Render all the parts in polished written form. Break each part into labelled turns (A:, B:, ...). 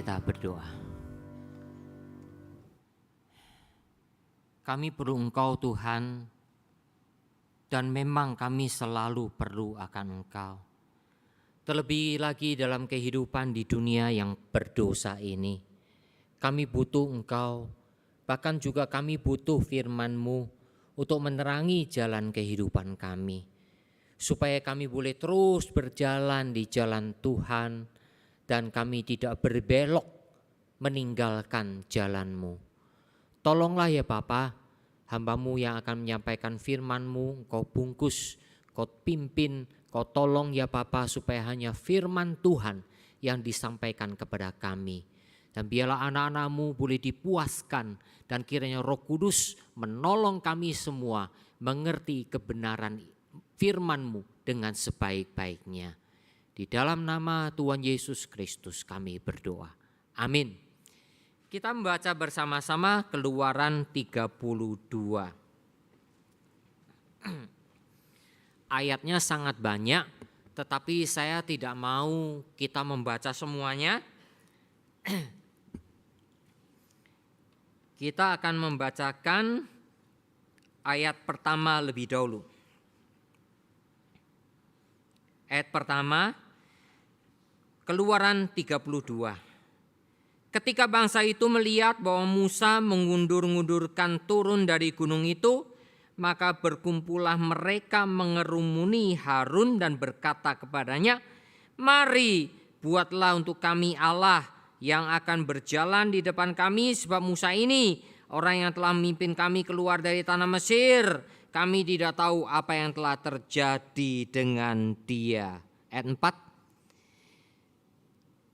A: kita berdoa. Kami perlu Engkau Tuhan, dan memang kami selalu perlu akan Engkau. Terlebih lagi dalam kehidupan di dunia yang berdosa ini. Kami butuh Engkau, bahkan juga kami butuh firman-Mu untuk menerangi jalan kehidupan kami. Supaya kami boleh terus berjalan di jalan Tuhan dan kami tidak berbelok meninggalkan jalan-Mu. Tolonglah ya Bapa, hamba-Mu yang akan menyampaikan firman-Mu, Engkau bungkus, Engkau pimpin, Engkau tolong ya Bapa supaya hanya firman Tuhan yang disampaikan kepada kami. Dan biarlah anak-anak-Mu boleh dipuaskan dan kiranya Roh Kudus menolong kami semua mengerti kebenaran firman-Mu dengan sebaik-baiknya. Di dalam nama Tuhan Yesus Kristus kami berdoa. Amin. Kita membaca bersama-sama Keluaran 32. Ayatnya sangat banyak, tetapi saya tidak mau kita membaca semuanya. Kita akan membacakan ayat pertama lebih dahulu. Ayat pertama, Keluaran 32. Ketika bangsa itu melihat bahwa Musa mengundur-ngundurkan turun dari gunung itu, maka berkumpullah mereka mengerumuni Harun dan berkata kepadanya, "Mari, buatlah untuk kami Allah yang akan berjalan di depan kami, sebab Musa ini orang yang telah memimpin kami keluar dari tanah Mesir. Kami tidak tahu apa yang telah terjadi dengan dia." Ayat 4.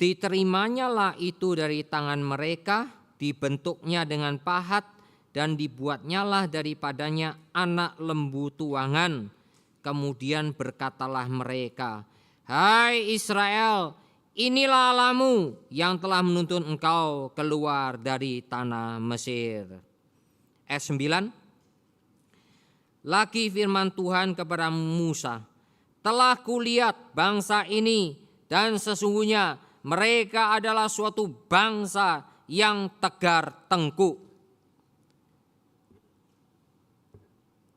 A: Diterimanya itu dari tangan mereka, dibentuknya dengan pahat, dan dibuatnyalah daripadanya anak lembu tuangan. Kemudian berkatalah mereka, "Hai Israel, inilah Allahmu yang telah menuntun engkau keluar dari tanah Mesir." Ayat 9. Lagi firman Tuhan kepada Musa, "Telah kulihat bangsa ini, dan sesungguhnya mereka adalah suatu bangsa yang tegar tengkuk."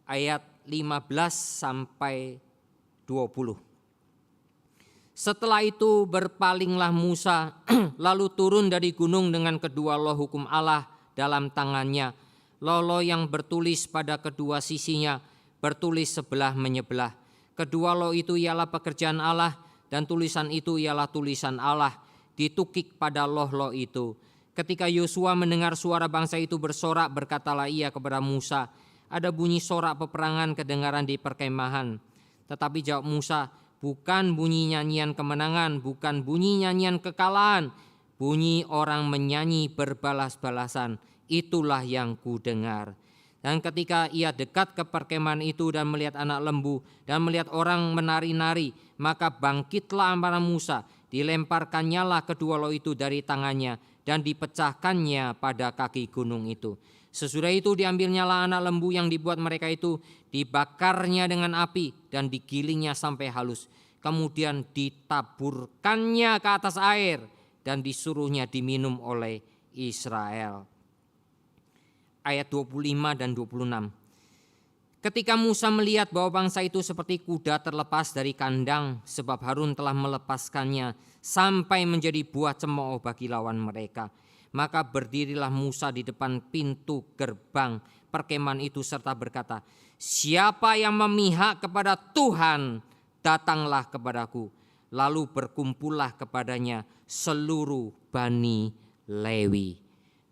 A: Ayat 15 sampai 20. Setelah itu berpalinglah Musa lalu turun dari gunung dengan kedua loh hukum Allah dalam tangannya. Loh yang bertulis pada kedua sisinya, bertulis sebelah menyebelah. Kedua loh itu ialah pekerjaan Allah, dan tulisan itu ialah tulisan Allah, ditukik pada loh itu. Ketika Yosua mendengar suara bangsa itu bersorak, berkatalah ia kepada Musa, "Ada bunyi sorak peperangan kedengaran di perkemahan." Tetapi jawab Musa, "Bukan bunyi nyanyian kemenangan, bukan bunyi nyanyian kekalahan, bunyi orang menyanyi berbalas-balasan, itulah yang kudengar." Dan ketika ia dekat ke perkemahan itu dan melihat anak lembu dan melihat orang menari-nari, maka bangkitlah amarah Musa, dilemparkannyalah kedua loh itu dari tangannya dan dipecahkannya pada kaki gunung itu. Sesudah itu diambilnyalah anak lembu yang dibuat mereka itu, dibakarnya dengan api dan digilingnya sampai halus. Kemudian ditaburkannya ke atas air dan disuruhnya diminum oleh Israel. Ayat 25 dan 26. Ketika Musa melihat bahwa bangsa itu seperti kuda terlepas dari kandang, sebab Harun telah melepaskannya sampai menjadi buah cemooh bagi lawan mereka, maka berdirilah Musa di depan pintu gerbang perkemahan itu serta berkata, "Siapa yang memihak kepada Tuhan, datanglah kepadaku." Lalu berkumpullah kepadanya seluruh Bani Lewi.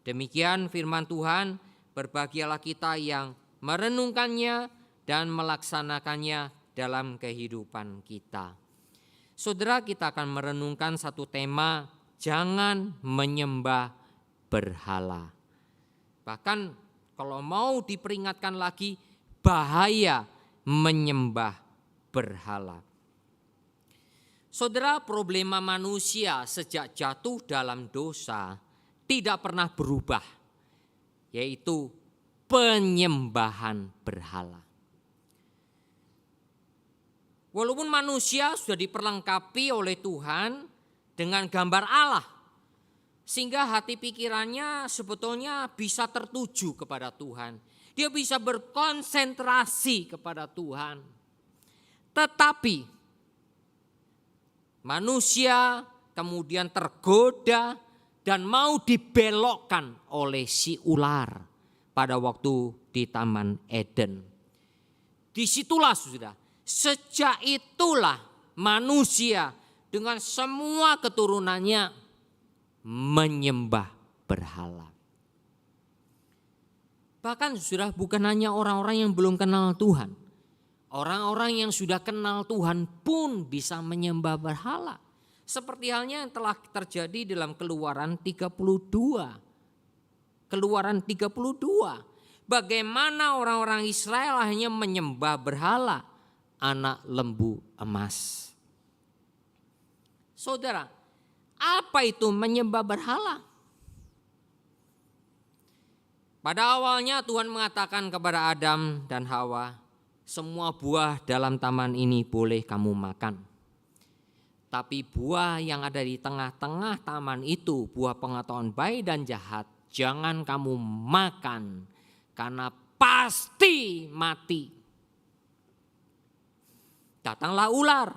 A: Demikian firman Tuhan. Berbahagialah kita yang merenungkannya dan melaksanakannya dalam kehidupan kita. Saudara, kita akan merenungkan satu tema, jangan menyembah berhala. Bahkan kalau mau diperingatkan lagi, bahaya menyembah berhala. Saudara, problema manusia sejak jatuh dalam dosa tidak pernah berubah, yaitu penyembahan berhala. Walaupun manusia sudah diperlengkapi oleh Tuhan dengan gambar Allah, Sehingga hati pikirannya sebetulnya bisa tertuju kepada Tuhan. Dia bisa berkonsentrasi kepada Tuhan. Tetapi manusia kemudian tergoda dan mau dibelokkan oleh si ular pada waktu di Taman Eden. Disitulah sudah, sejak itulah manusia dengan semua keturunannya menyembah berhala. Bahkan sudah bukan hanya orang-orang yang belum kenal Tuhan. Orang-orang yang sudah kenal Tuhan pun bisa menyembah berhala. Seperti halnya yang telah terjadi dalam Keluaran 32. Keluaran 32. Bagaimana orang-orang Israel hanya menyembah berhala, anak lembu emas. Saudara, apa itu menyembah berhala? Pada awalnya Tuhan mengatakan kepada Adam dan Hawa, semua buah dalam taman ini boleh kamu makan. Tapi buah yang ada di tengah-tengah taman itu, buah pengetahuan baik dan jahat, jangan kamu makan karena pasti mati. Datanglah ular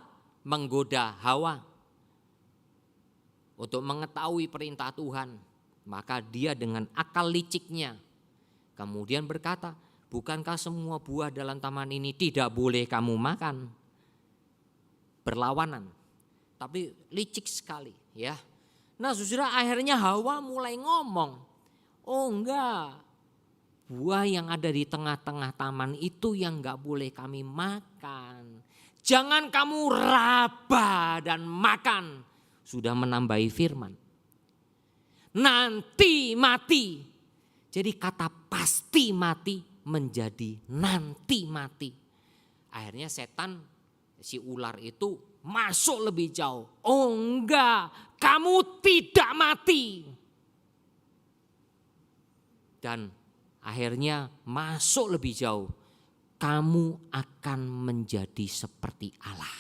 A: menggoda Hawa untuk mengetahui perintah Tuhan. Maka dia dengan akal liciknya kemudian berkata, bukankah semua buah dalam taman ini tidak boleh kamu makan? Berlawanan, tapi licik sekali ya. Nah saudara, akhirnya Hawa mulai ngomong, oh enggak, buah yang ada di tengah-tengah taman itu yang enggak boleh kami makan. Jangan kamu raba dan makan. Sudah menambahi firman. Nanti mati. Jadi kata pasti mati menjadi nanti mati. Akhirnya setan, si ular itu masuk lebih jauh. Oh enggak, kamu tidak mati. Dan akhirnya masuk lebih jauh. Kamu akan menjadi seperti Allah.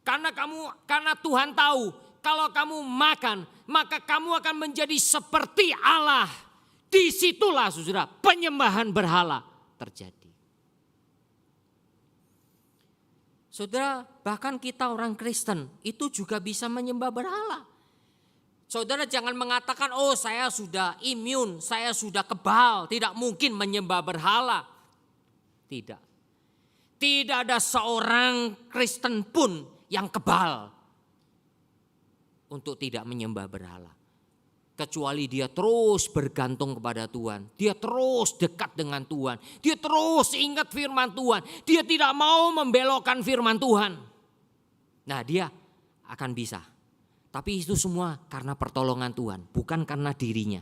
A: Karena Tuhan tahu kalau kamu makan, maka kamu akan menjadi seperti Allah. Disitulah saudara penyembahan berhala terjadi. Saudara, bahkan kita orang Kristen itu juga bisa menyembah berhala. Saudara jangan mengatakan, oh saya sudah imun, saya sudah kebal, tidak mungkin menyembah berhala. Tidak. Tidak ada seorang Kristen pun yang kebal untuk tidak menyembah berhala. Kecuali dia terus bergantung kepada Tuhan. Dia terus dekat dengan Tuhan. Dia terus ingat firman Tuhan. Dia tidak mau membelokkan firman Tuhan. Nah dia akan bisa. Tapi itu semua karena pertolongan Tuhan. Bukan karena dirinya.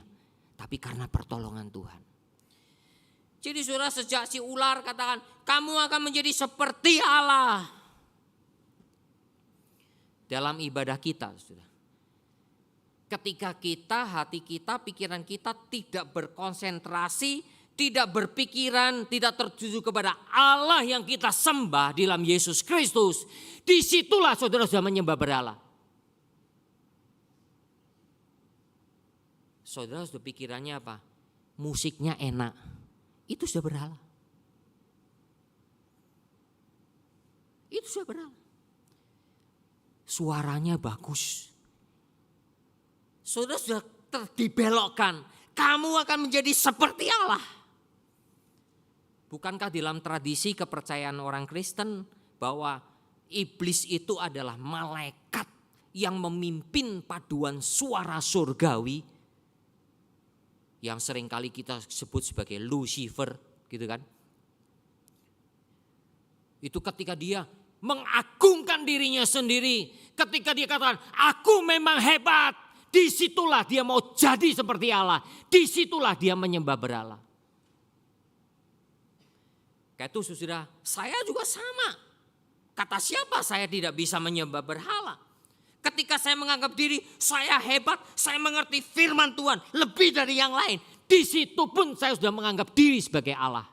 A: Tapi karena pertolongan Tuhan. Jadi saudara, sejak si ular katakan, kamu akan menjadi seperti Allah. Dalam ibadah kita saudara. Ketika kita, hati kita, pikiran kita tidak berkonsentrasi, tidak berpikiran, tidak tertuju kepada Allah yang kita sembah di dalam Yesus Kristus. Disitulah saudara sudah menyembah berhala. Saudara sudah pikirannya apa? Musiknya enak. Itu sudah berhala. Itu sudah berhala. Suaranya bagus. Saudara sudah dibelokkan. Kamu akan menjadi seperti Allah. Bukankah dalam tradisi kepercayaan orang Kristen bahwa iblis itu adalah malaikat yang memimpin paduan suara surgawi yang seringkali kita sebut sebagai Lucifer, gitu kan? Itu ketika dia mengagungkan dirinya sendiri, ketika dia katakan, aku memang hebat. Disitulah dia mau jadi seperti Allah. Disitulah dia menyembah berhala. Kayak itu saudara, saya juga sama. Kata siapa saya tidak bisa menyembah berhala? Ketika saya menganggap diri saya hebat, saya mengerti firman Tuhan lebih dari yang lain. Di situ pun saya sudah menganggap diri sebagai Allah.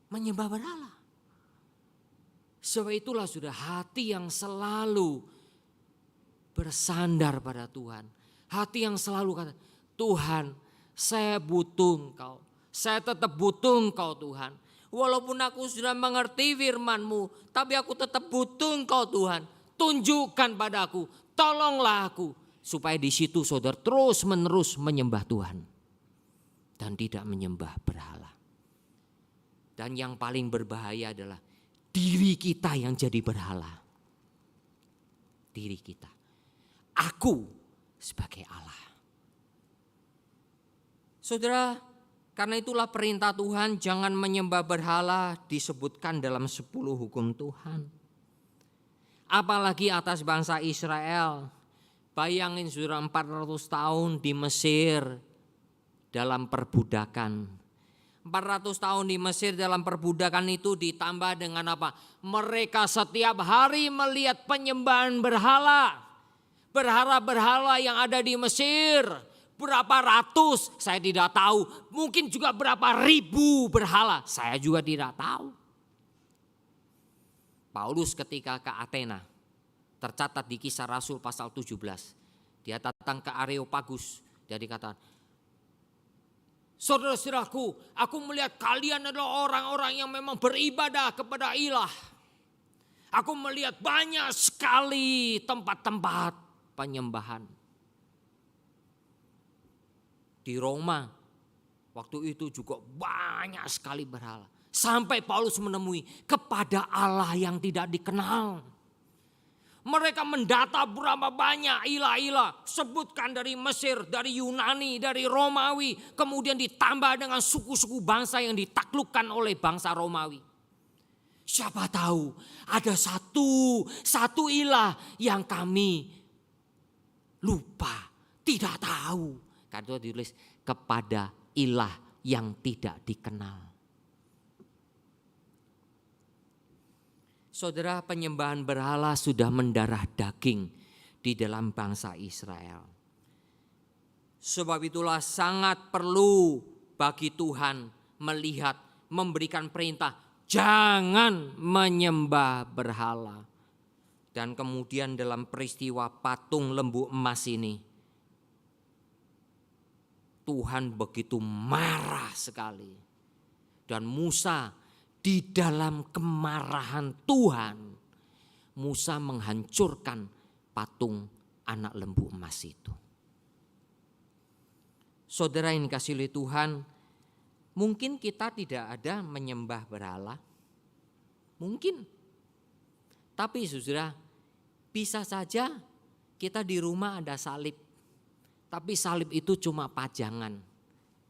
A: Menyembah berhala. Sebab itulah sudah hati yang selalu bersandar pada Tuhan. Hati yang selalu kata, Tuhan, saya butuh Engkau. Saya tetap butuh Engkau Tuhan. Walaupun aku sudah mengerti firman-Mu, tapi aku tetap butuh Engkau Tuhan. Tunjukkan padaku, tolonglah aku. Supaya di situ saudara terus menerus menyembah Tuhan. Dan tidak menyembah berhala. Dan yang paling berbahaya adalah diri kita yang jadi berhala. Diri kita. Aku sebagai Allah. Saudara, karena itulah perintah Tuhan jangan menyembah berhala disebutkan dalam 10 hukum Tuhan. Apalagi atas bangsa Israel. Bayangin saudara 400 tahun di Mesir dalam perbudakan. 400 tahun di Mesir dalam perbudakan itu ditambah dengan apa? Mereka setiap hari melihat penyembahan berhala. Berhala-berhala yang ada di Mesir. Berapa ratus saya tidak tahu. Mungkin juga berapa ribu berhala. Saya juga tidak tahu. Paulus ketika ke Athena. Tercatat di Kisah Rasul pasal 17. Dia datang ke Areopagus. Dia dikatakan, saudara-saudaraku, aku melihat kalian adalah orang-orang yang memang beribadah kepada ilah. Aku melihat banyak sekali tempat-tempat penyembahan. Di Roma waktu itu juga banyak sekali berhala. Sampai Paulus menemui kepada Allah yang tidak dikenal. Mereka mendata berapa banyak ilah-ilah. Sebutkan dari Mesir, dari Yunani, dari Romawi. Kemudian ditambah dengan suku-suku bangsa yang ditaklukkan oleh bangsa Romawi. Siapa tahu ada satu ilah yang kami lupa, tidak tahu. Karena itu ditulis kepada ilah yang tidak dikenal. Saudara, penyembahan berhala sudah mendarah daging di dalam bangsa Israel. Sebab itulah sangat perlu bagi Tuhan melihat, memberikan perintah, jangan menyembah berhala. Dan kemudian dalam peristiwa patung lembu emas ini, Tuhan begitu marah sekali. Dan Musa di dalam kemarahan Tuhan, Musa menghancurkan patung anak lembu emas itu. Saudara yang dikasihi oleh Tuhan, mungkin kita tidak ada menyembah berhala. Mungkin. Tapi saudara, bisa saja kita di rumah ada salib. Tapi salib itu cuma pajangan.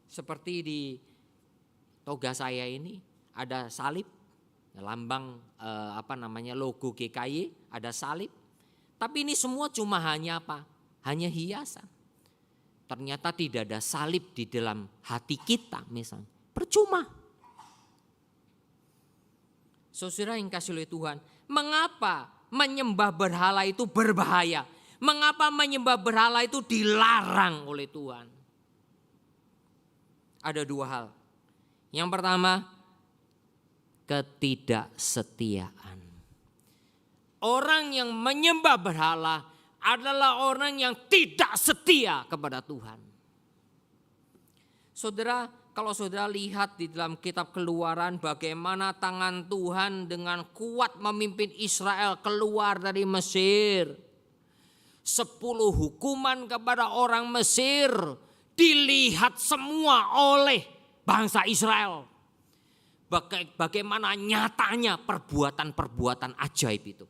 A: Seperti di toga saya ini ada salib, lambang logo GKY, ada salib. Tapi ini semua cuma hanya apa? Hanya hiasan. Ternyata tidak ada salib di dalam hati kita misalnya. Percuma. Saudara yang kasih oleh Tuhan, mengapa menyembah berhala itu berbahaya? Mengapa menyembah berhala itu dilarang oleh Tuhan? Ada 2 hal. Yang pertama, ketidaksetiaan. Orang yang menyembah berhala adalah orang yang tidak setia kepada Tuhan. Saudara, kalau saudara lihat di dalam kitab Keluaran bagaimana tangan Tuhan dengan kuat memimpin Israel keluar dari Mesir. 10 hukuman kepada orang Mesir dilihat semua oleh bangsa Israel. Bagaimana nyatanya perbuatan-perbuatan ajaib itu.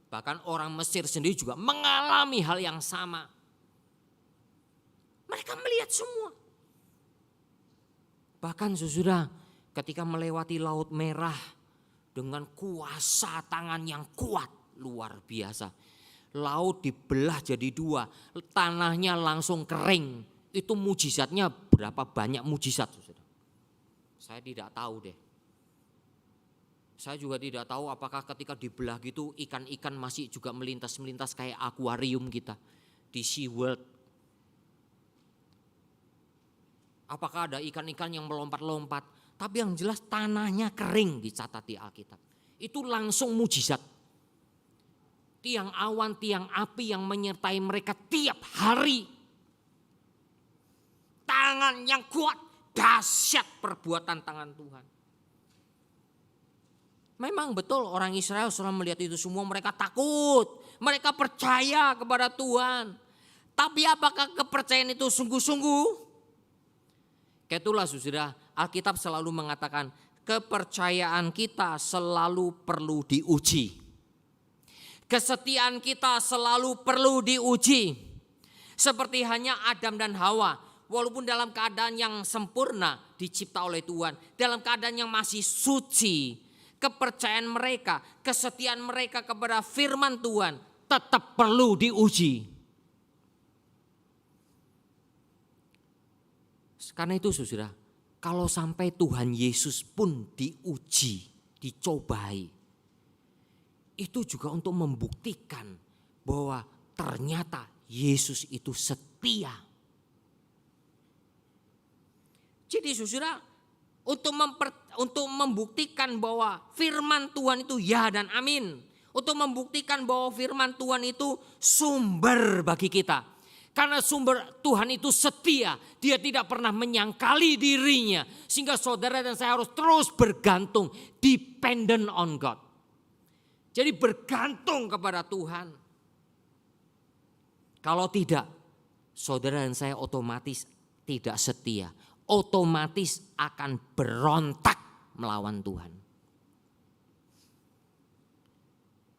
A: Bahkan orang Mesir sendiri juga mengalami hal yang sama. Mereka melihat semua. Bahkan saudara, ketika melewati Laut Merah dengan kuasa tangan yang kuat luar biasa. Laut dibelah jadi 2, tanahnya langsung kering. Itu mujizatnya berapa banyak mujizat. Saya tidak tahu deh. Saya juga tidak tahu apakah ketika dibelah gitu ikan-ikan masih juga melintas-melintas kayak akuarium kita di SeaWorld. Apakah ada ikan-ikan yang melompat-lompat. Tapi yang jelas tanahnya kering dicatat di Alkitab. Itu langsung mujizat. tiang awan, tiang api yang menyertai mereka tiap hari. Tangan yang kuat, dahsyat perbuatan tangan Tuhan. Memang betul orang Israel setelah melihat itu semua mereka takut. Mereka percaya kepada Tuhan. Tapi apakah kepercayaan itu sungguh-sungguh? Itulah saudara, Alkitab selalu mengatakan kepercayaan kita selalu perlu diuji. Kesetiaan kita selalu perlu diuji. Seperti hanya Adam dan Hawa. Walaupun dalam keadaan yang sempurna dicipta oleh Tuhan. Dalam keadaan yang masih suci. Kepercayaan mereka, kesetiaan mereka kepada firman Tuhan tetap perlu diuji. Karena itu saudara, kalau sampai Tuhan Yesus pun diuji, dicobai, itu juga untuk membuktikan bahwa ternyata Yesus itu setia. Jadi saudara, untuk membuktikan bahwa firman Tuhan itu ya dan amin. Untuk membuktikan bahwa firman Tuhan itu sumber bagi kita. Karena sumber Tuhan itu setia. Dia tidak pernah menyangkali dirinya. Sehingga saudara dan saya harus terus bergantung. Dependent on God. Jadi bergantung kepada Tuhan. Kalau tidak, saudara dan saya otomatis tidak setia. Otomatis akan berontak melawan Tuhan.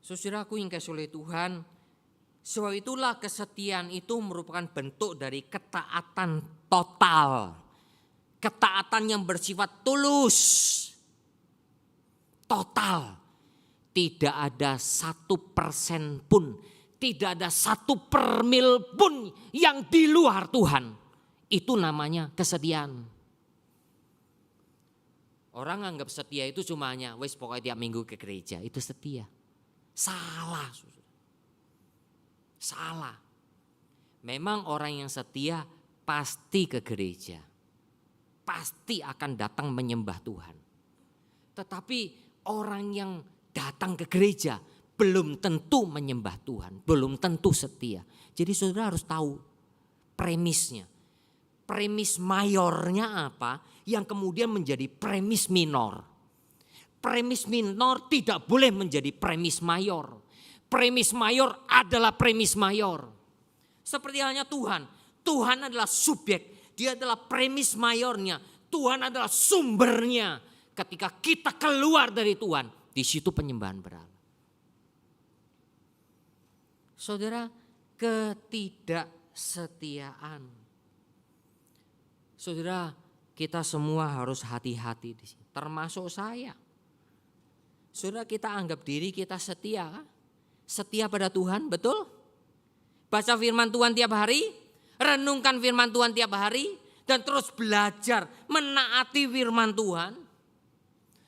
A: Saudaraku yang kasih oleh Tuhan, sebab itulah kesetiaan itu merupakan bentuk dari ketaatan total. Ketaatan yang bersifat tulus. Total. Tidak ada 1% pun, tidak ada 1 promil pun yang di luar Tuhan. Itu namanya kesetiaan. Orang anggap setia itu cuma hanya wis pokoknya tiap minggu ke gereja, itu setia. Salah. Salah. Memang orang yang setia pasti ke gereja. Pasti akan datang menyembah Tuhan. Tetapi orang yang datang ke gereja belum tentu menyembah Tuhan, belum tentu setia. Jadi saudara harus tahu premisnya. Premis mayornya apa yang kemudian menjadi premis minor. Premis minor tidak boleh menjadi premis mayor. Premis mayor adalah premis mayor. Seperti halnya Tuhan. Tuhan adalah subjek. Dia adalah premis mayornya. Tuhan adalah sumbernya. Ketika kita keluar dari Tuhan, di situ penyembahan berhala. Saudara, ketidaksetiaan. Saudara, kita semua harus hati-hati di sini, termasuk saya. Saudara, kita anggap diri kita setia, kan? Setia pada Tuhan, betul? Baca firman Tuhan tiap hari, renungkan firman Tuhan tiap hari, dan terus belajar menaati firman Tuhan.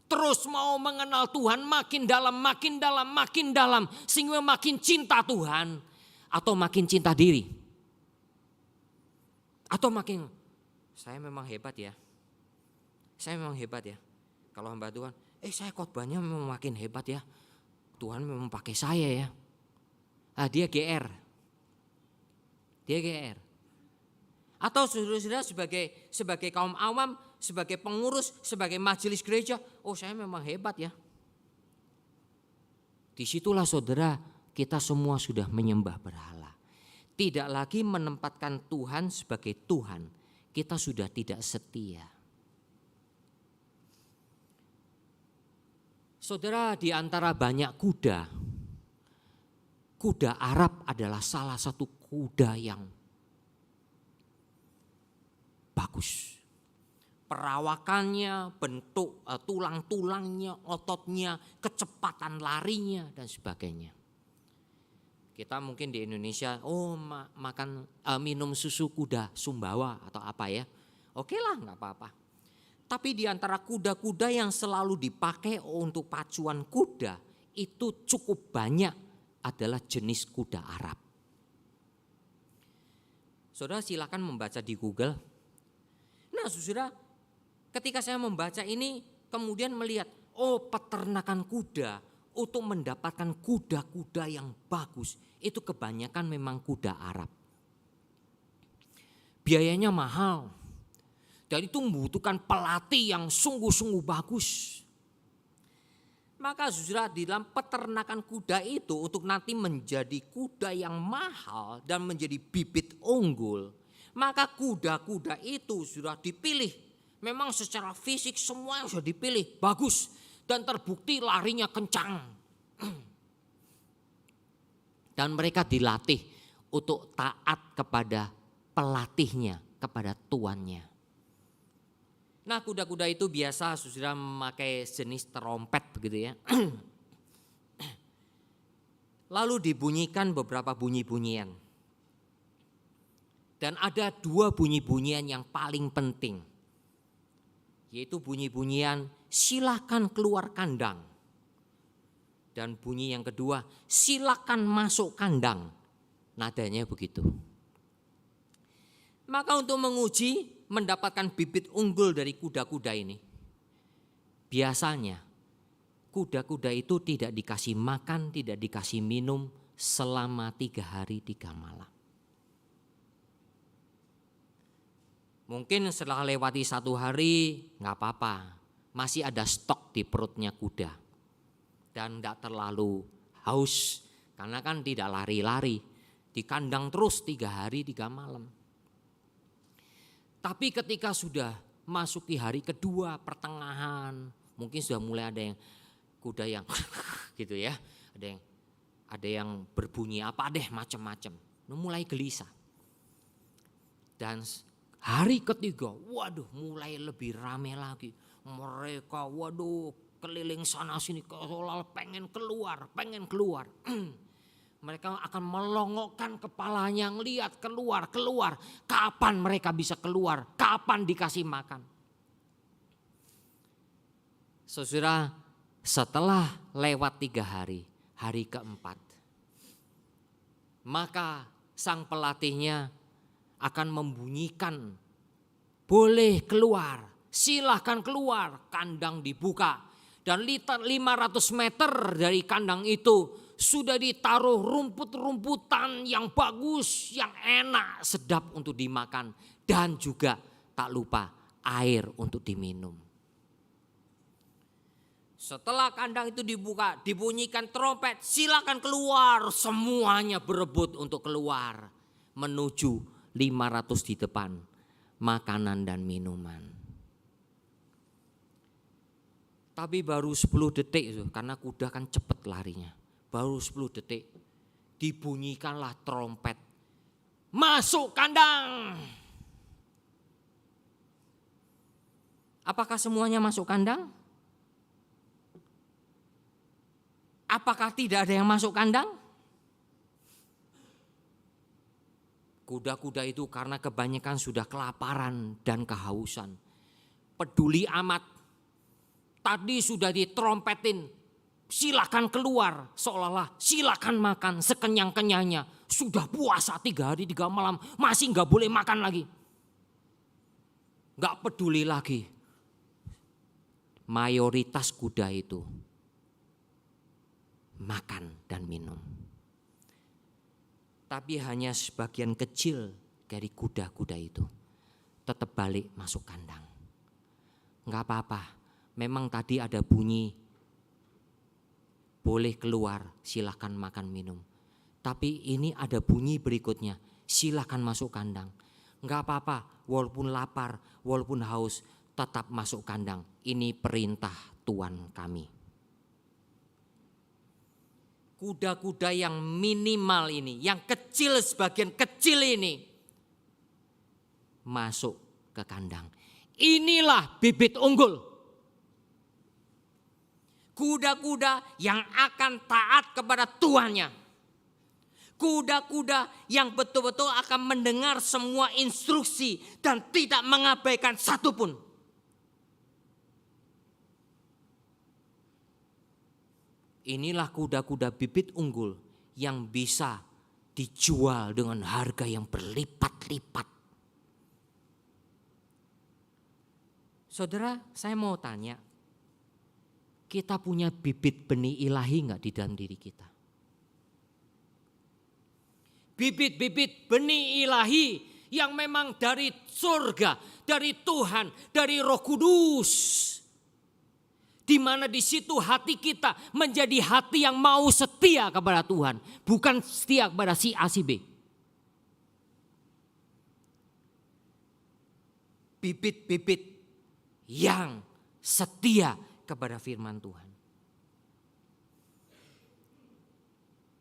A: Terus mau mengenal Tuhan makin dalam, makin dalam, makin dalam, sehingga makin cinta Tuhan, atau makin cinta diri, atau makin saya memang hebat ya. Saya memang hebat ya. Kalau hamba Tuhan, saya khotbahnya memang makin hebat ya. Tuhan memang pakai saya ya. Dia GR. Dia GR. Atau saudara-saudara sebagai kaum awam, sebagai pengurus, sebagai majelis gereja, saya memang hebat ya. Disitulah saudara, kita semua sudah menyembah berhala. Tidak lagi menempatkan Tuhan sebagai Tuhan. Kita sudah tidak setia. Saudara, di antara banyak kuda, kuda Arab adalah salah satu kuda yang bagus. Perawakannya, bentuk tulang-tulangnya, ototnya, kecepatan larinya dan sebagainya. Kita mungkin di Indonesia, minum susu kuda Sumbawa atau apa ya. Oke lah, gak apa-apa. Tapi di antara kuda-kuda yang selalu dipakai untuk pacuan kuda, itu cukup banyak adalah jenis kuda Arab. Saudara silakan membaca di Google. Nah saudara, ketika saya membaca ini kemudian melihat, peternakan kuda, untuk mendapatkan kuda-kuda yang bagus, itu kebanyakan memang kuda Arab. Biayanya mahal, dan itu membutuhkan pelatih yang sungguh-sungguh bagus. Maka saudara, di dalam peternakan kuda itu untuk nanti menjadi kuda yang mahal dan menjadi bibit unggul, maka kuda-kuda itu sudah dipilih. Memang secara fisik semua sudah dipilih bagus dan terbukti larinya kencang. Dan mereka dilatih untuk taat kepada pelatihnya, kepada tuannya. Nah, kuda-kuda itu biasa sudah memakai jenis terompet begitu ya. Lalu dibunyikan beberapa bunyi-bunyian. Dan ada 2 bunyi-bunyian yang paling penting. Yaitu bunyi-bunyian silakan keluar kandang. Dan bunyi yang kedua, silakan masuk kandang. Nadanya begitu. Maka untuk menguji mendapatkan bibit unggul dari kuda-kuda ini, biasanya kuda-kuda itu tidak dikasih makan, tidak dikasih minum selama 3 hari 3 malam. Mungkin setelah lewati 1 hari nggak apa-apa, masih ada stok di perutnya kuda dan nggak terlalu haus karena kan tidak lari-lari, di kandang terus 3 hari 3 malam. Tapi ketika sudah masuki hari kedua pertengahan, mungkin sudah mulai ada yang kuda yang gitu ya, ada yang berbunyi apa deh macam-macam, mulai gelisah. Dan hari ketiga, waduh mulai lebih rame lagi. Mereka waduh keliling sana sini seolah pengen keluar. Mereka akan melongokkan kepalanya, ngelihat keluar. Kapan mereka bisa keluar? Kapan dikasih makan? Saudara, setelah lewat 3 hari, hari keempat, maka sang pelatihnya akan membunyikan, boleh keluar, silahkan keluar, kandang dibuka. Dan 500 meter dari kandang itu sudah ditaruh rumput-rumputan yang bagus, yang enak, sedap untuk dimakan. Dan juga tak lupa air untuk diminum. Setelah kandang itu dibuka, dibunyikan trompet, silakan keluar. Semuanya berebut untuk keluar menuju 500 di depan, makanan dan minuman. Tapi baru 10 detik karena kuda kan cepat larinya. Baru 10 detik dibunyikanlah trompet. Masuk kandang. Apakah semuanya masuk kandang? Apakah tidak ada yang masuk kandang? Kuda-kuda itu karena kebanyakan sudah kelaparan dan kehausan. Peduli amat. Tadi sudah ditrompetin. Silakan keluar, seolah-olah silakan makan sekenyang-kenyangnya. Sudah puasa 3 hari 3 malam, masih gak boleh makan lagi. Gak peduli lagi. Mayoritas kuda itu makan dan minum. Tapi hanya sebagian kecil dari kuda-kuda itu tetap balik masuk kandang. Gak apa-apa, memang tadi ada bunyi boleh keluar, silakan makan minum. Tapi ini ada bunyi berikutnya, silakan masuk kandang. Enggak apa-apa, walaupun lapar, walaupun haus, tetap masuk kandang. Ini perintah Tuhan kami. Kuda-kuda yang minimal ini, yang kecil, sebagian kecil ini, masuk ke kandang. Inilah bibit unggul. Kuda-kuda yang akan taat kepada tuannya. Kuda-kuda yang betul-betul akan mendengar semua instruksi dan tidak mengabaikan satupun. Inilah kuda-kuda bibit unggul yang bisa dijual dengan harga yang berlipat-lipat. Saudara, saya mau tanya. kita punya bibit benih ilahi enggak di dalam diri kita? Bibit-bibit benih ilahi yang memang dari surga, dari Tuhan, dari Roh Kudus. Di mana di situ hati kita menjadi hati yang mau setia kepada Tuhan, bukan setia kepada si A si B. Bibit-bibit yang setia kepada firman Tuhan.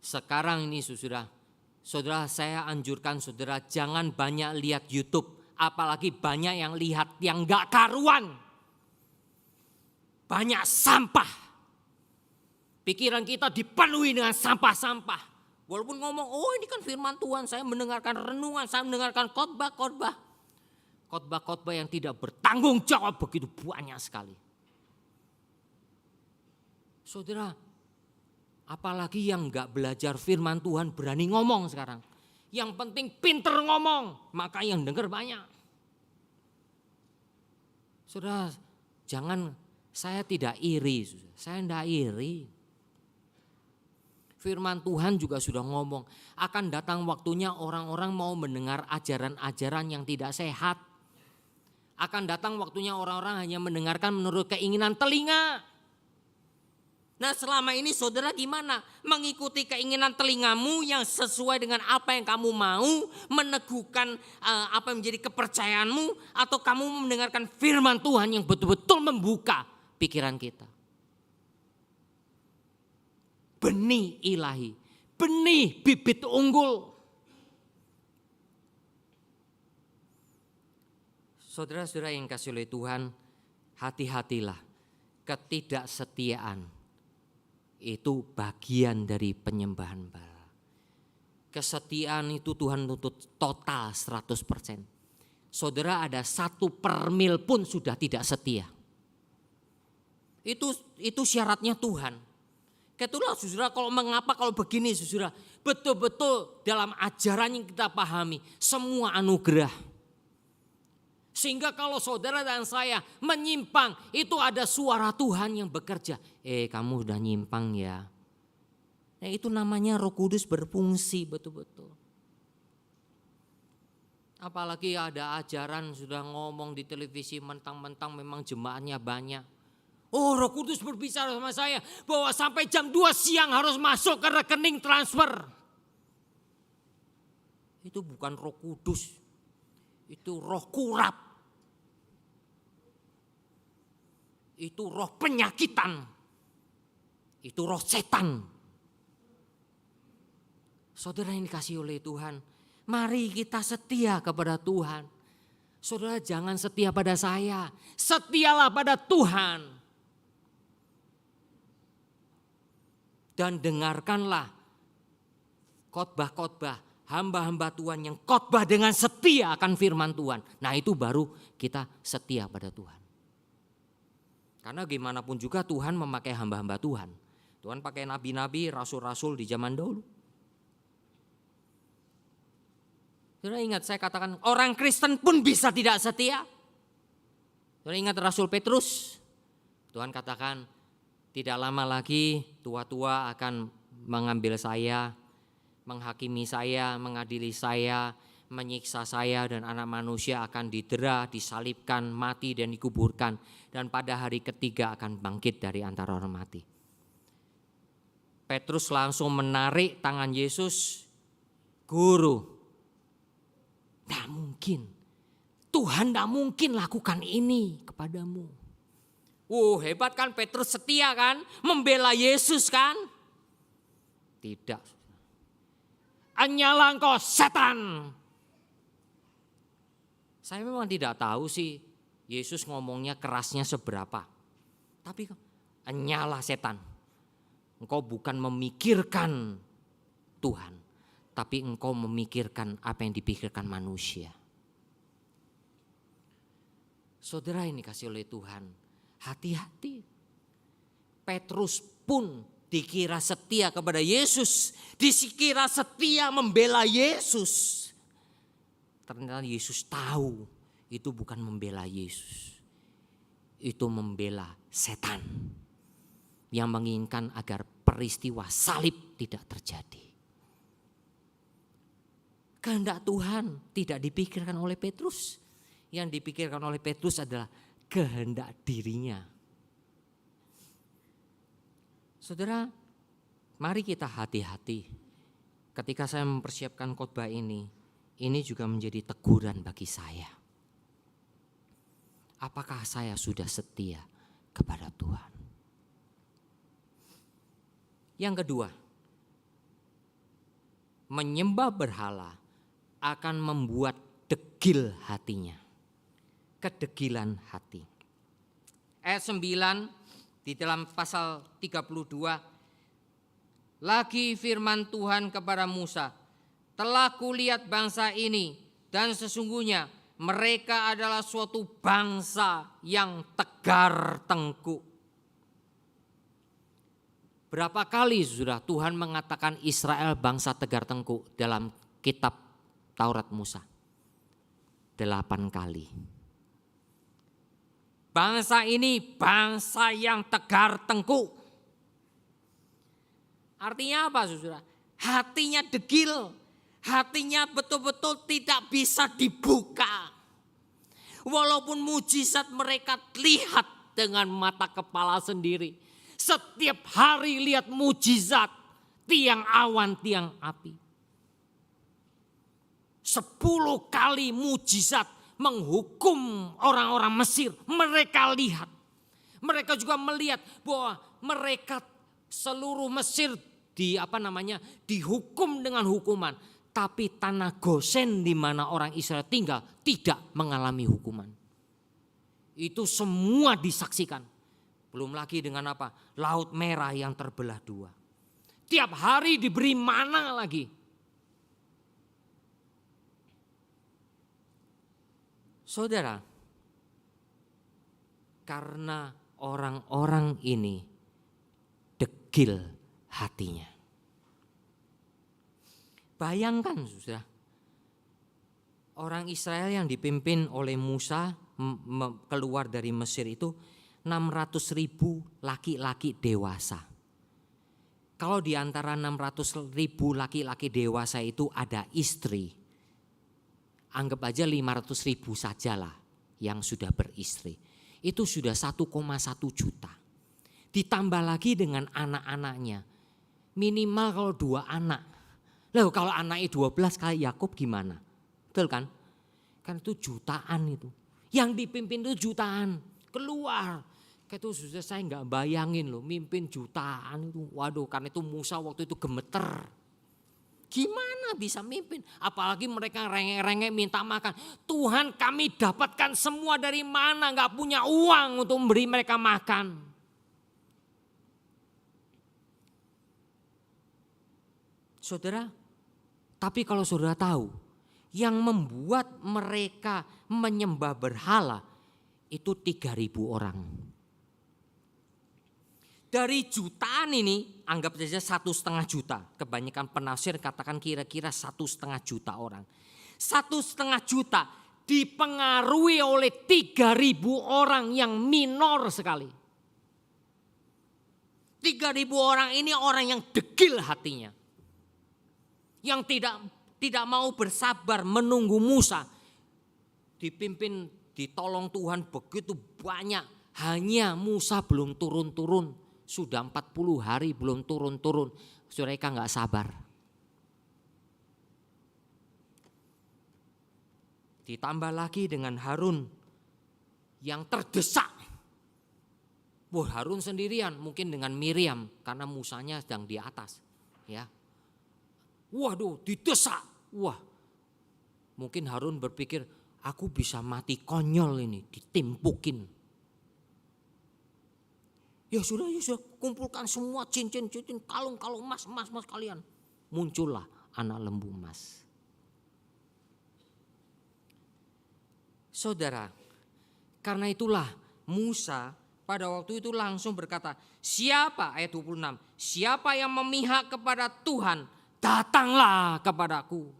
A: Sekarang ini saudara saya anjurkan saudara jangan banyak lihat YouTube, apalagi banyak yang lihat yang gak karuan. Banyak sampah. Pikiran kita dipenuhi dengan sampah-sampah. Walaupun ngomong, oh ini kan firman Tuhan, saya mendengarkan renungan, saya mendengarkan khotbah-khotbah. Khotbah-khotbah yang tidak bertanggung jawab begitu banyak sekali. Saudara, apalagi yang gak belajar firman Tuhan berani ngomong sekarang. Yang penting pinter ngomong, maka yang dengar banyak. Saudara, jangan, saya tidak iri, saya tidak iri. Firman Tuhan juga sudah ngomong, akan datang waktunya orang-orang mau mendengar ajaran-ajaran yang tidak sehat. Akan datang waktunya orang-orang hanya mendengarkan menurut keinginan telinga. Nah selama ini saudara gimana? Mengikuti keinginan telingamu yang sesuai dengan apa yang kamu mau, meneguhkan apa yang menjadi kepercayaanmu, atau kamu mendengarkan firman Tuhan yang betul-betul membuka pikiran kita. Benih ilahi, benih bibit unggul. Saudara-saudara yang kasih oleh Tuhan, hati-hatilah, ketidaksetiaan itu bagian dari penyembahan Baal. Kesetiaan itu Tuhan tuntut total 100%. Saudara ada 1/mil pun sudah tidak setia. Itu syaratnya Tuhan. Ketulah saudara kalau begini saudara, betul-betul dalam ajaran yang kita pahami semua anugerah. Sehingga kalau saudara dan saya menyimpang, itu ada suara Tuhan yang bekerja. Kamu udah nyimpang ya. Nah, itu namanya Roh Kudus berfungsi betul-betul. Apalagi ada ajaran sudah ngomong di televisi mentang-mentang memang jemaatnya banyak. Oh, Roh Kudus berbicara sama saya bahwa sampai jam 2 siang harus masuk ke rekening transfer. Itu bukan Roh Kudus. Itu roh kurap. Itu roh penyakitan. Itu roh setan. Saudara yang dikasihi oleh Tuhan, mari kita setia kepada Tuhan. Saudara jangan setia pada saya, setialah pada Tuhan. Dan dengarkanlah khotbah-khotbah hamba-hamba Tuhan yang khotbah dengan setia akan firman Tuhan. Nah itu baru kita setia pada Tuhan. Karena gimana pun juga Tuhan memakai hamba-hamba Tuhan. Tuhan pakai nabi-nabi, rasul-rasul di zaman dahulu. Saudara ingat saya katakan orang Kristen pun bisa tidak setia. Saudara ingat Rasul Petrus. Tuhan katakan tidak lama lagi tua-tua akan mengambil saya, menghakimi saya, mengadili saya, menyiksa saya, dan anak manusia akan didera, disalibkan, mati dan dikuburkan. Dan pada hari ketiga akan bangkit dari antara orang mati. Petrus langsung menarik tangan Yesus. Guru, tidak mungkin. Tuhan tidak mungkin lakukan ini kepadamu. Hebat kan, Petrus setia kan, membela Yesus kan. Tidak. Anyalah engkau setan. Saya memang tidak tahu sih Yesus ngomongnya kerasnya seberapa. Tapi anyalah setan. Engkau bukan memikirkan Tuhan, tapi engkau memikirkan apa yang dipikirkan manusia. Saudara ini kasih oleh Tuhan, hati-hati. Petrus pun dikira setia kepada Yesus, dikira setia membela Yesus. Ternyata Yesus tahu itu bukan membela Yesus, itu membela setan. yang menginginkan agar peristiwa salib tidak terjadi. Kehendak Tuhan tidak dipikirkan oleh Petrus. Yang dipikirkan oleh Petrus adalah kehendak dirinya. Saudara, mari kita hati-hati ketika saya mempersiapkan khotbah ini. Ini juga menjadi teguran bagi saya. Apakah saya sudah setia kepada Tuhan? Yang kedua, menyembah berhala akan membuat degil hatinya. Kedegilan hati. Ayat 9 di dalam pasal 32, lagi firman Tuhan kepada Musa, telah kulihat bangsa ini dan sesungguhnya mereka adalah suatu bangsa yang tegar tengkuk. Berapa kali sudah Tuhan mengatakan Israel bangsa tegar tengkuk dalam kitab Taurat Musa? 8 kali. Bangsa ini bangsa yang tegar tengkuk. Artinya apa saudara? Hatinya degil. Hatinya betul-betul tidak bisa dibuka. Walaupun mujizat mereka lihat dengan mata kepala sendiri. Setiap hari lihat mujizat, tiang awan, tiang api. 10 kali mujizat menghukum orang-orang Mesir. Mereka lihat. Mereka juga melihat bahwa mereka seluruh Mesir dihukum dengan hukuman. Tapi tanah Gosen di mana orang Israel tinggal tidak mengalami hukuman. Itu semua disaksikan. Belum lagi dengan apa? Laut Merah yang terbelah 2. Tiap hari diberi mana lagi. Saudara, karena orang-orang ini degil hatinya. Bayangkan sudah, orang Israel yang dipimpin oleh Musa keluar dari Mesir itu 600.000 laki-laki dewasa. Kalau di antara 600.000 laki-laki dewasa itu ada istri, anggap aja 500.000 sajalah yang sudah beristri. Itu sudah 1,1 juta. Ditambah lagi dengan anak-anaknya, minimal kalau 2 anak. Loh kalau anaknya 12 kayak Yakub gimana? Betul kan? Kan itu jutaan itu. Yang dipimpin itu jutaan. Keluar. Kayak itu sudah saya gak bayangin loh mimpin jutaan itu. Waduh karena itu Musa waktu itu gemeter. Gimana bisa mimpin? Apalagi mereka rengek-rengek minta makan. Tuhan kami dapatkan semua dari mana? Gak punya uang untuk memberi mereka makan. Saudara, tapi kalau saudara tahu, yang membuat mereka menyembah berhala itu 3.000 orang. Dari jutaan ini, anggap saja 1,5 juta. Kebanyakan penafsir katakan kira-kira 1,5 juta orang. 1,5 juta dipengaruhi oleh 3.000 orang yang minor sekali. 3.000 orang ini orang yang degil hatinya. Yang tidak mau bersabar menunggu Musa. Dipimpin, ditolong Tuhan begitu banyak. Hanya Musa belum turun-turun. Sudah 40 hari belum turun-turun. Mereka gak sabar. Ditambah lagi dengan Harun yang terdesak. Wah Harun sendirian mungkin dengan Miriam karena Musanya sedang di atas. Ya. Waduh didesak. Wah mungkin Harun berpikir aku bisa mati konyol ini ditimpukin. Ya sudah kumpulkan semua cincin, kalung emas kalian. Muncullah anak lembu emas. Saudara, karena itulah Musa pada waktu itu langsung berkata, siapa ayat 26, siapa yang memihak kepada Tuhan, datanglah kepadaku.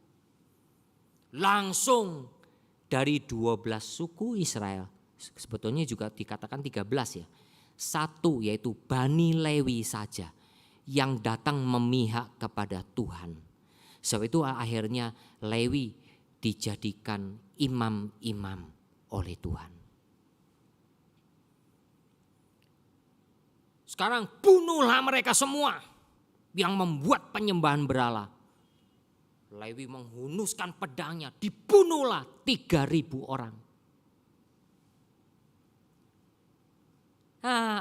A: Langsung dari 12 suku Israel, sebetulnya juga dikatakan 13 ya. Satu, yaitu Bani Lewi saja yang datang memihak kepada Tuhan. Sebab itu akhirnya Lewi dijadikan imam-imam oleh Tuhan. Sekarang bunuhlah mereka semua yang membuat penyembahan berhala. Lewi menghunuskan pedangnya, dibunuhlah 3.000 orang.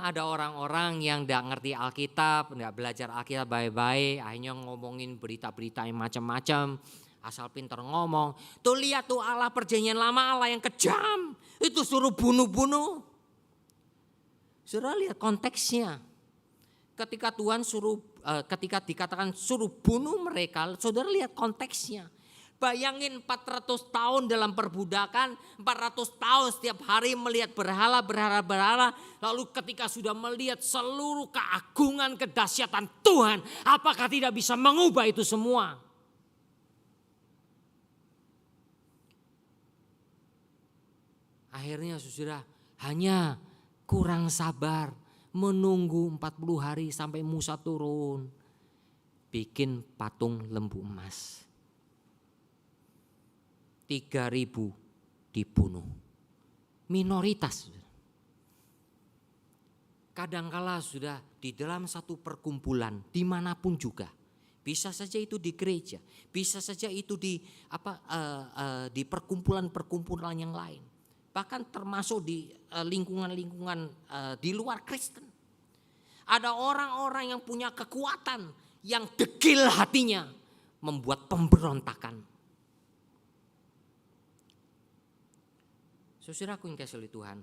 A: Ada orang-orang yang tidak ngerti Alkitab, tidak belajar Alkitab baik-baik, akhirnya ngomongin berita-berita yang macam-macam, asal pintar ngomong. Tuh lihat tuh Allah perjanjian lama, Allah yang kejam, itu suruh bunuh-bunuh. Saudara lihat konteksnya. Ketika Tuhan ketika dikatakan suruh bunuh mereka, saudara lihat konteksnya. Bayangin 400 tahun dalam perbudakan, 400 tahun setiap hari melihat berhala. Lalu ketika sudah melihat seluruh keagungan, kedahsyatan Tuhan, apakah tidak bisa mengubah itu semua? Akhirnya saudara hanya kurang sabar menunggu 40 hari sampai Musa turun. Bikin patung lembu emas. 3.000 dibunuh. Minoritas. Kadangkala sudah di dalam satu perkumpulan dimanapun juga. Bisa saja itu di gereja, bisa saja itu di perkumpulan-perkumpulan yang lain. Bahkan termasuk di lingkungan-lingkungan di luar Kristen. Ada orang-orang yang punya kekuatan, yang degil hatinya, membuat pemberontakan. Saudaraku yang kasih oleh Tuhan,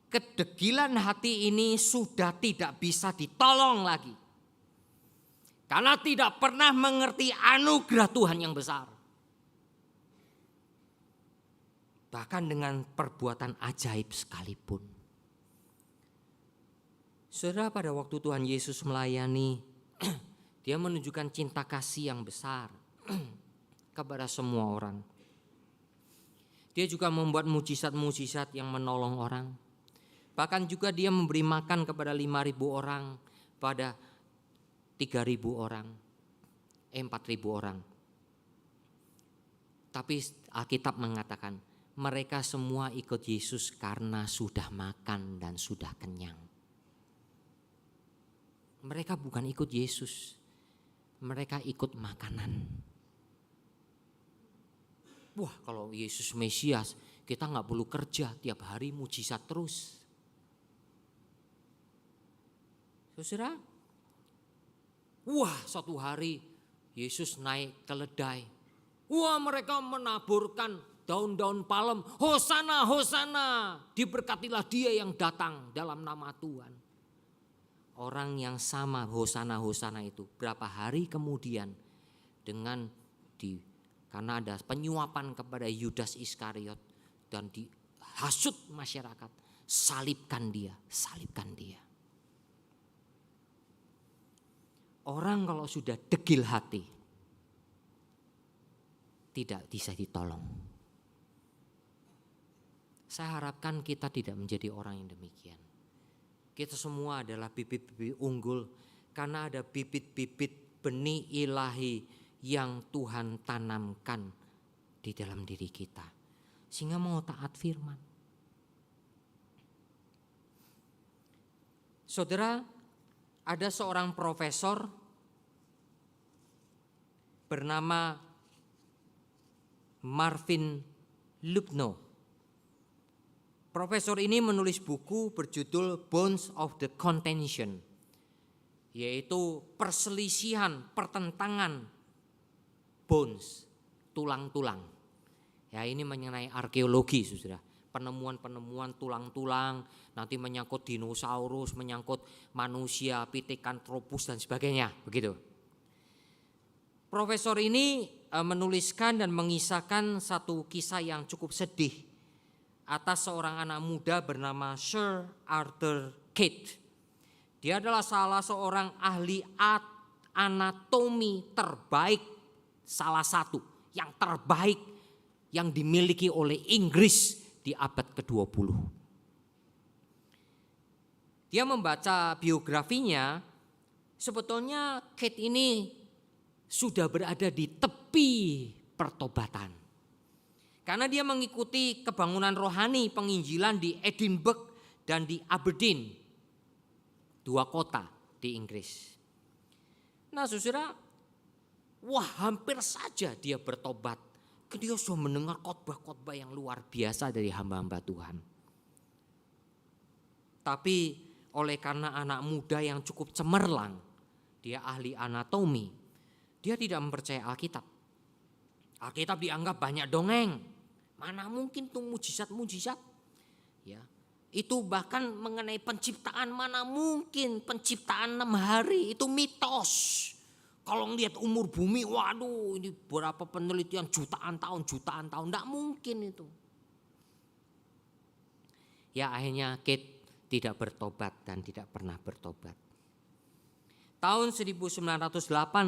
A: kedegilan hati ini sudah tidak bisa ditolong lagi. Karena tidak pernah mengerti anugerah Tuhan yang besar. Bahkan dengan perbuatan ajaib sekalipun. Saudara, pada waktu Tuhan Yesus melayani, dia menunjukkan cinta kasih yang besar kepada semua orang. Dia juga membuat mujizat-mujizat yang menolong orang. Bahkan juga dia memberi makan kepada 5.000 orang, pada 3.000 orang, 4.000 orang. Tapi Alkitab mengatakan mereka semua ikut Yesus karena sudah makan dan sudah kenyang. Mereka bukan ikut Yesus, mereka ikut makanan. Wah, kalau Yesus Mesias, kita nggak perlu kerja, tiap hari mujizat terus. Saudara, wah suatu hari Yesus naik keledai. Wah, mereka menaburkan daun-daun palem. Hosana, hosana, diberkatilah dia yang datang dalam nama Tuhan. Orang yang sama hosana, hosana itu berapa hari kemudian karena ada penyuapan kepada Yudas Iskariot dan dihasut masyarakat, salibkan dia, salibkan dia. Orang kalau sudah degil hati tidak bisa ditolong. Saya harapkan kita tidak menjadi orang yang demikian. Kita semua adalah bibit-bibit unggul karena ada bibit-bibit benih ilahi yang Tuhan tanamkan di dalam diri kita. Sehingga mau taat firman. Saudara, ada seorang profesor bernama Marvin Lupno. Profesor ini menulis buku berjudul Bones of the Contention, yaitu perselisihan, pertentangan bones, tulang-tulang. Ya, ini mengenai arkeologi, saudara. Penemuan-penemuan tulang-tulang, nanti menyangkut dinosaurus, menyangkut manusia, Pithecanthropus dan sebagainya, begitu. Profesor ini menuliskan dan mengisahkan satu kisah yang cukup sedih atas seorang anak muda bernama Sir Arthur Keith. Dia adalah salah seorang ahli anatomi terbaik, salah satu yang terbaik yang dimiliki oleh Inggris di abad ke-20. dia membaca biografinya, sebetulnya Kate ini sudah berada di tepi pertobatan. Karena dia mengikuti kebangunan rohani penginjilan di Edinburgh dan di Aberdeen, 2 kota di Inggris. Nah saudara, wah hampir saja dia bertobat. Dia sudah mendengar khotbah-khotbah yang luar biasa dari hamba-hamba Tuhan. Tapi oleh karena anak muda yang cukup cemerlang, dia ahli anatomi, dia tidak mempercayai Alkitab. Alkitab dianggap banyak dongeng. Mana mungkin tuh mujizat-mujizat. Ya, itu bahkan mengenai penciptaan, mana mungkin penciptaan 6 hari itu mitos. Kalau ngelihat umur bumi, waduh ini berapa penelitian jutaan tahun, enggak mungkin itu. Ya akhirnya Kate tidak bertobat dan tidak pernah bertobat. Tahun 1908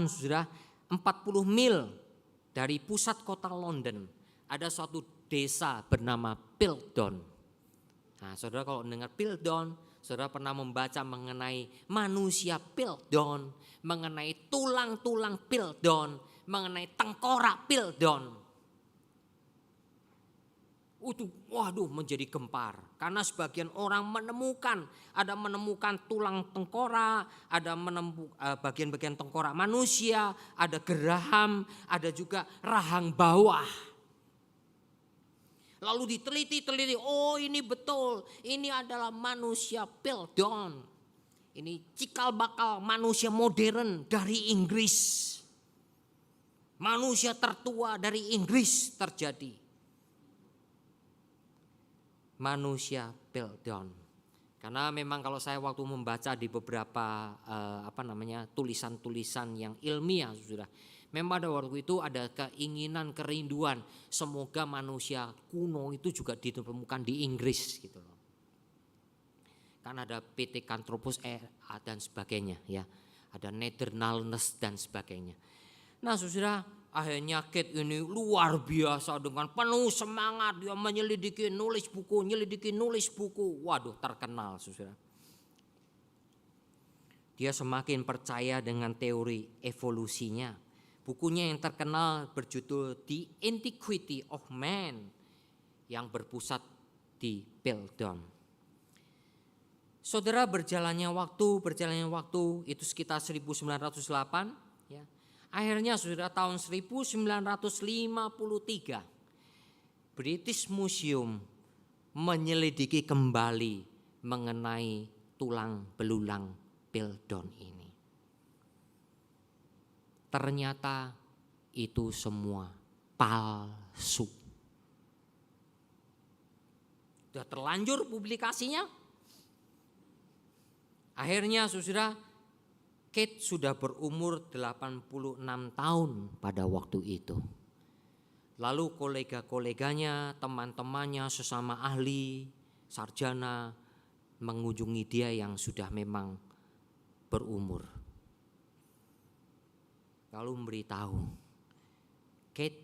A: sudah 40 mil dari pusat kota London ada suatu desa bernama Piltdown. Nah saudara kalau dengar Piltdown, saudara pernah membaca mengenai manusia Piltdown, mengenai tulang-tulang Piltdown, mengenai tengkorak Piltdown. Waduh menjadi gempar karena sebagian orang menemukan tulang tengkorak, ada bagian-bagian tengkorak manusia, ada geraham, ada juga rahang bawah. Lalu diteliti, oh ini betul, ini adalah manusia Piltdown. Ini cikal bakal manusia modern dari Inggris. Manusia tertua dari Inggris terjadi. Manusia Piltdown. Karena memang kalau saya waktu membaca di beberapa tulisan-tulisan yang ilmiah sudah, memang pada waktu itu ada keinginan, kerinduan semoga manusia kuno itu juga ditemukan di Inggris gitu loh. Kan ada Pithecanthropus dan sebagainya ya. Ada Netherlands dan sebagainya. Nah saudara, akhirnya Kate ini luar biasa dengan penuh semangat dia menyelidiki, nulis buku. Waduh terkenal saudara. Dia semakin percaya dengan teori evolusinya. Bukunya yang terkenal berjudul The Antiquity of Man yang berpusat di Piltdown. Saudara berjalannya waktu itu sekitar 1908 ya. Akhirnya sudah tahun 1953 British Museum menyelidiki kembali mengenai tulang belulang Piltdown ini. Ternyata itu semua palsu. Sudah terlanjur publikasinya. Akhirnya saudara, Kate sudah berumur 86 tahun pada waktu itu. Lalu kolega-koleganya, teman-temannya, sesama ahli, sarjana mengunjungi dia yang sudah memang berumur. Lalu memberitahu, Kate,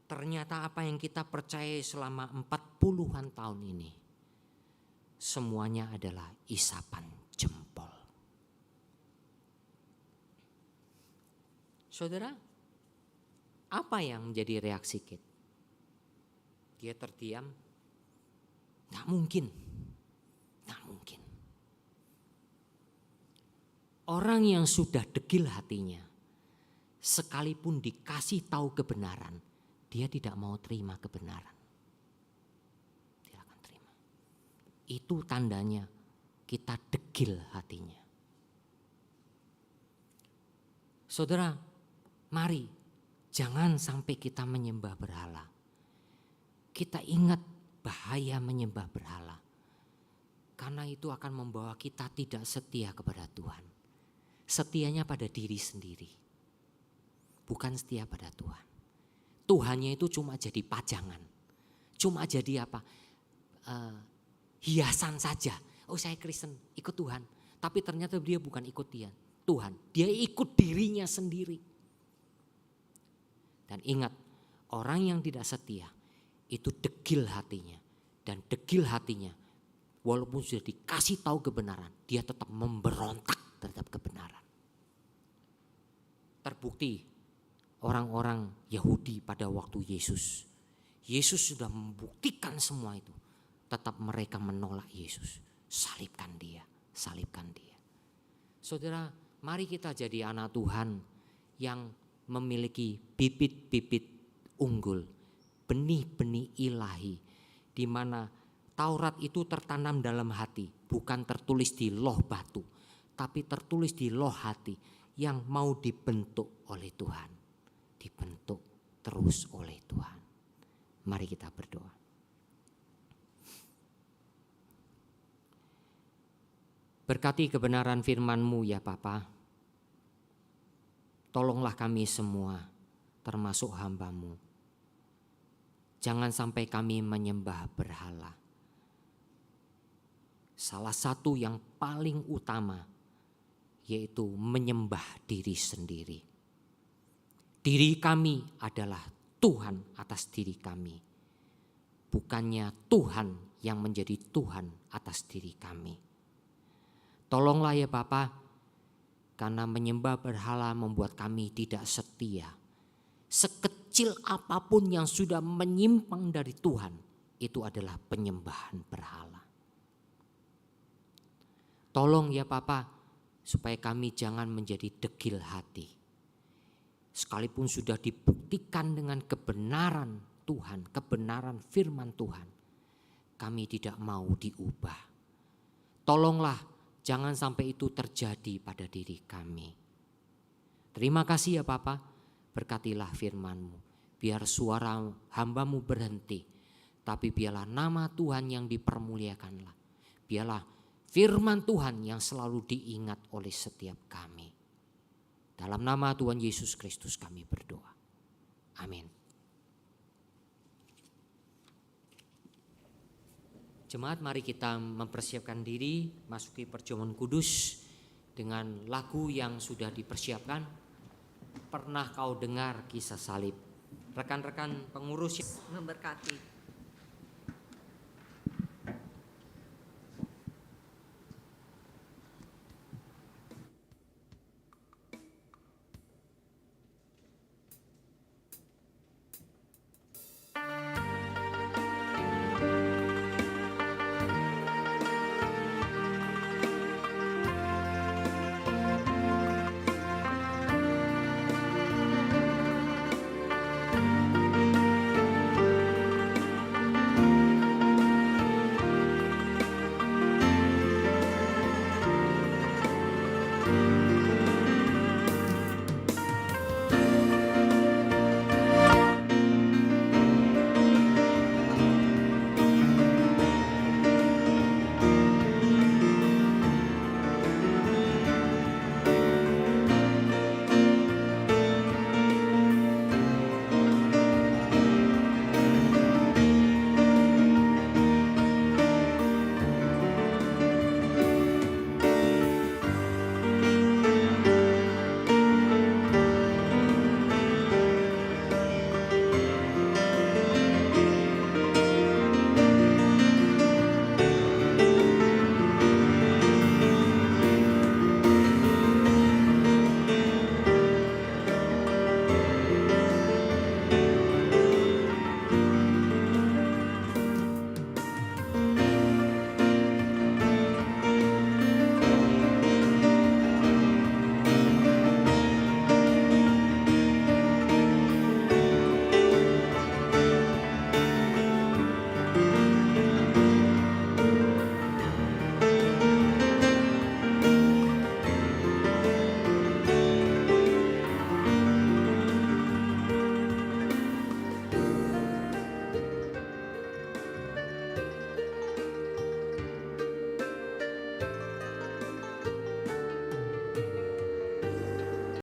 A: ternyata apa yang kita percaya selama 40-an tahun ini, semuanya adalah isapan jempol. Saudara, apa yang menjadi reaksi Kate? Dia terdiam. Nggak mungkin. Orang yang sudah degil hatinya, sekalipun dikasih tahu kebenaran, dia tidak mau terima kebenaran. Tidak akan terima. Itu tandanya kita degil hatinya. Saudara, mari jangan sampai kita menyembah berhala. Kita ingat bahaya menyembah berhala. Karena itu akan membawa kita tidak setia kepada Tuhan. Setianya pada diri sendiri. Bukan setia pada Tuhan. Tuhannya itu cuma jadi pajangan. Cuma jadi apa? Hiasan saja. Oh saya Kristen, ikut Tuhan. Tapi ternyata dia bukan ikut Tuhan. Dia ikut dirinya sendiri. Dan ingat, orang yang tidak setia itu degil hatinya. Dan degil hatinya walaupun sudah dikasih tahu kebenaran, dia tetap memberontak terhadap kebenaran. Terbukti orang-orang Yahudi pada waktu Yesus sudah membuktikan semua itu, tetap mereka menolak Yesus. Salibkan dia, salibkan dia. Saudara, mari kita jadi anak Tuhan yang memiliki bibit-bibit unggul, benih-benih ilahi, di mana Taurat itu tertanam dalam hati, bukan tertulis di loh batu, tapi tertulis di loh hati yang mau dibentuk oleh Tuhan, dibentuk terus oleh Tuhan. Mari kita berdoa. Berkati kebenaran firman-Mu ya Bapa. Tolonglah kami semua, termasuk hamba-Mu. Jangan sampai kami menyembah berhala. Salah satu yang paling utama yaitu menyembah diri sendiri. Diri kami adalah Tuhan atas diri kami. Bukannya Tuhan yang menjadi Tuhan atas diri kami. Tolonglah ya Bapa, karena menyembah berhala membuat kami tidak setia. Sekecil apapun yang sudah menyimpang dari Tuhan, itu adalah penyembahan berhala. Tolong ya Bapa, supaya kami jangan menjadi degil hati. Sekalipun sudah dibuktikan dengan kebenaran Tuhan, kebenaran firman Tuhan, kami tidak mau diubah. Tolonglah, jangan sampai itu terjadi pada diri kami. Terima kasih ya Bapa, berkatilah firman-Mu. Biar suara hamba-Mu berhenti, tapi biarlah nama Tuhan yang dipermuliakanlah. Biarlah firman Tuhan yang selalu diingat oleh setiap kami. Dalam nama Tuhan Yesus Kristus kami berdoa. Amin. Jemaat, mari kita mempersiapkan diri masuki perjamuan kudus dengan lagu yang sudah dipersiapkan. Pernah kau dengar kisah salib? Rekan-rekan pengurus
B: memberkati.